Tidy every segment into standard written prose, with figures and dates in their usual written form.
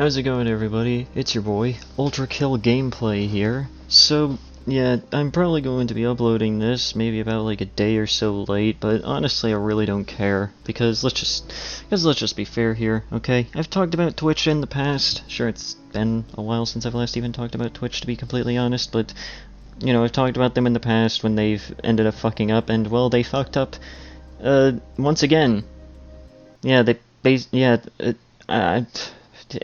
How's it going, everybody? It's your boy, Ultrakill Gameplay here. So, yeah, I'm probably going to be uploading this maybe about like a day or so late, but honestly I really don't care, because let's just be fair here, okay? I've talked about Twitch in the past. Sure, it's been a while since I've last even talked about Twitch, to be completely honest, but, you know, I've talked about them in the past when they've ended up fucking up, and, well, they fucked up, once again. Yeah,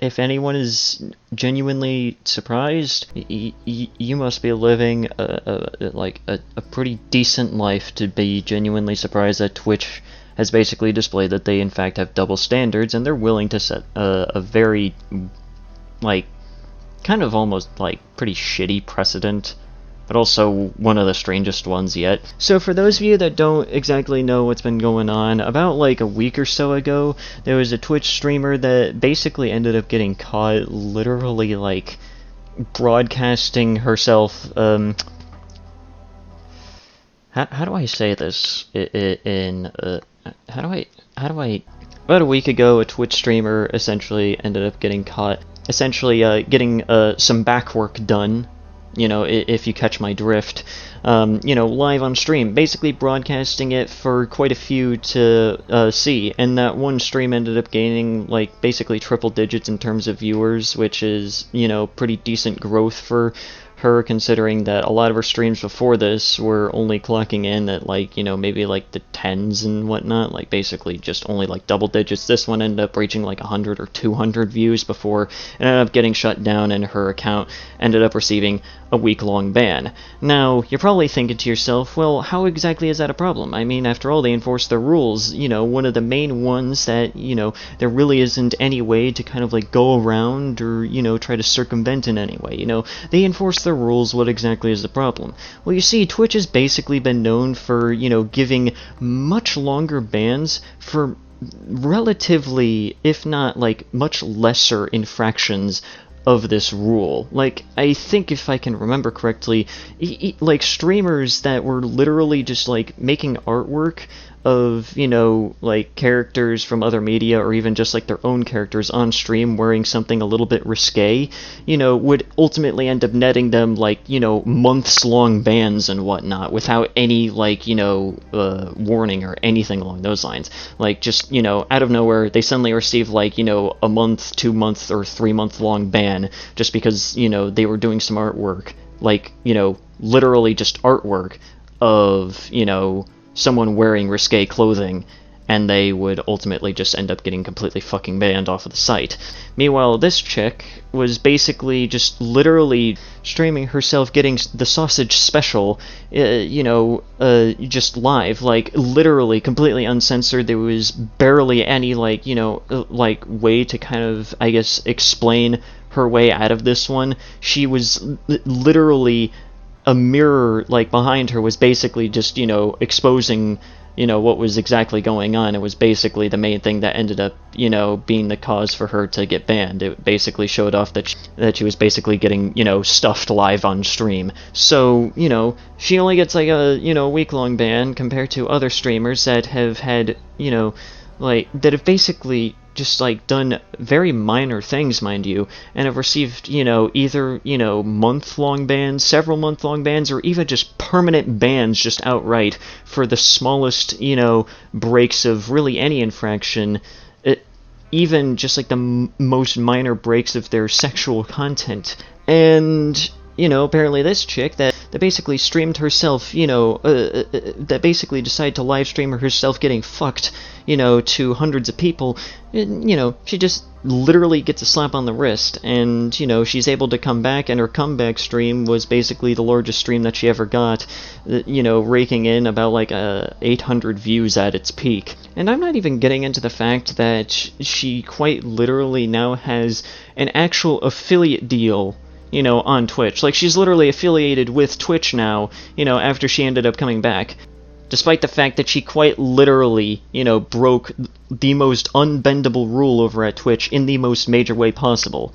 if anyone is genuinely surprised, you must be living a pretty decent life to be genuinely surprised that Twitch has basically displayed that they in fact have double standards, and they're willing to set a very, like, kind of almost, like, pretty shitty precedent, but also one of the strangest ones yet. So for those of you that don't exactly know what's been going on, about like a week or so ago, there was a Twitch streamer that basically ended up getting caught literally like broadcasting herself, how do I say this about a week ago, a Twitch streamer essentially ended up getting caught, getting some back work done, you know, if you catch my drift, you know, live on stream, basically broadcasting it for quite a few to see, and that one stream ended up gaining, like, basically triple digits in terms of viewers, which is, you know, pretty decent growth for her, considering that a lot of her streams before this were only clocking in at, like, you know, maybe like the tens and whatnot, like basically just only like double digits. This one ended up reaching like 100 or 200 views before it ended up getting shut down, and her account ended up receiving a week-long ban. Now, you're probably thinking to yourself, well, how exactly is that a problem? I mean, after all, they enforce their rules. You know, one of the main ones that, you know, there really isn't any way to kind of like go around or, you know, try to circumvent in any way. You know, they enforce their rules. What exactly is the problem? Well, you see, Twitch has basically been known for, you know, giving much longer bans for relatively, if not like much lesser infractions of this rule. Like, I think if I can remember correctly, like streamers that were literally just like making artwork of, you know, like characters from other media, or even just like their own characters on stream wearing something a little bit risque, you know, would ultimately end up netting them like, you know, months-long bans and whatnot without any, like, you know, warning or anything along those lines. Like, just, you know, out of nowhere, they suddenly receive, like, you know, a month, 2 month, or 3 month long ban just because, you know, they were doing some artwork, like, you know, literally just artwork of, you know, someone wearing risque clothing, and they would ultimately just end up getting completely fucking banned off of the site. Meanwhile, this chick was basically just literally streaming herself getting the sausage special, you know, just live, like, literally completely uncensored. There was barely any, like, you know, like, way to kind of, I guess, explain her way out of this one. She was literally, a mirror, like, behind her was basically just, you know, exposing, you know, what was exactly going on. It was basically the main thing that ended up, you know, being the cause for her to get banned. It basically showed off that she was basically getting, you know, stuffed live on stream. So, you know, she only gets, like, a, you know, week-long ban compared to other streamers that have had, you know, like, that have basically just, like, done very minor things, mind you, and have received, you know, either, you know, month-long bans, several month-long bans, or even just permanent bans just outright for the smallest, you know, breaks of really any infraction, even just, like, the most minor breaks of their sexual content. And, you know, apparently this chick that basically streamed herself, you know, that basically decided to live stream herself getting fucked, you know, to hundreds of people, you know, she just literally gets a slap on the wrist, and, you know, she's able to come back, and her comeback stream was basically the largest stream that she ever got, you know, raking in about, like, 800 views at its peak. And I'm not even getting into the fact that she quite literally now has an actual affiliate deal, you know, on Twitch. Like, she's literally affiliated with Twitch now, you know, after she ended up coming back. Despite the fact that she quite literally, you know, broke the most unbendable rule over at Twitch in the most major way possible.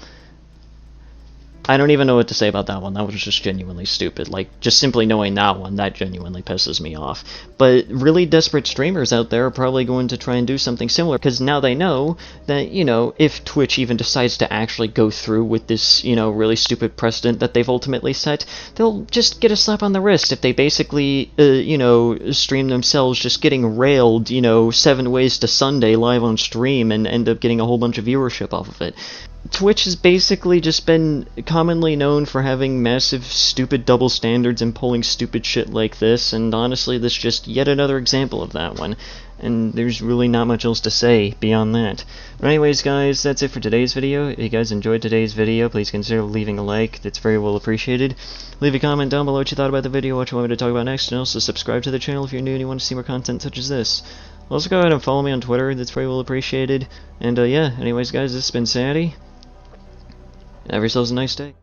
I don't even know what to say about that one. That was just genuinely stupid. Like, just simply knowing that one, that genuinely pisses me off. But really desperate streamers out there are probably going to try and do something similar, because now they know that, you know, if Twitch even decides to actually go through with this, you know, really stupid precedent that they've ultimately set, they'll just get a slap on the wrist if they basically, you know, stream themselves just getting railed, you know, 7 ways to Sunday live on stream and end up getting a whole bunch of viewership off of it. Twitch has basically just been commonly known for having massive, stupid double standards and pulling stupid shit like this, and honestly, this is just yet another example of that one. And there's really not much else to say beyond that. But anyways, guys, that's it for today's video. If you guys enjoyed today's video, please consider leaving a like. That's very well appreciated. Leave a comment down below what you thought about the video, what you want me to talk about next, and also subscribe to the channel if you're new and you want to see more content such as this. Also, go ahead and follow me on Twitter. That's very well appreciated. And yeah, anyways, guys, this has been Saddy. Have yourselves a nice day.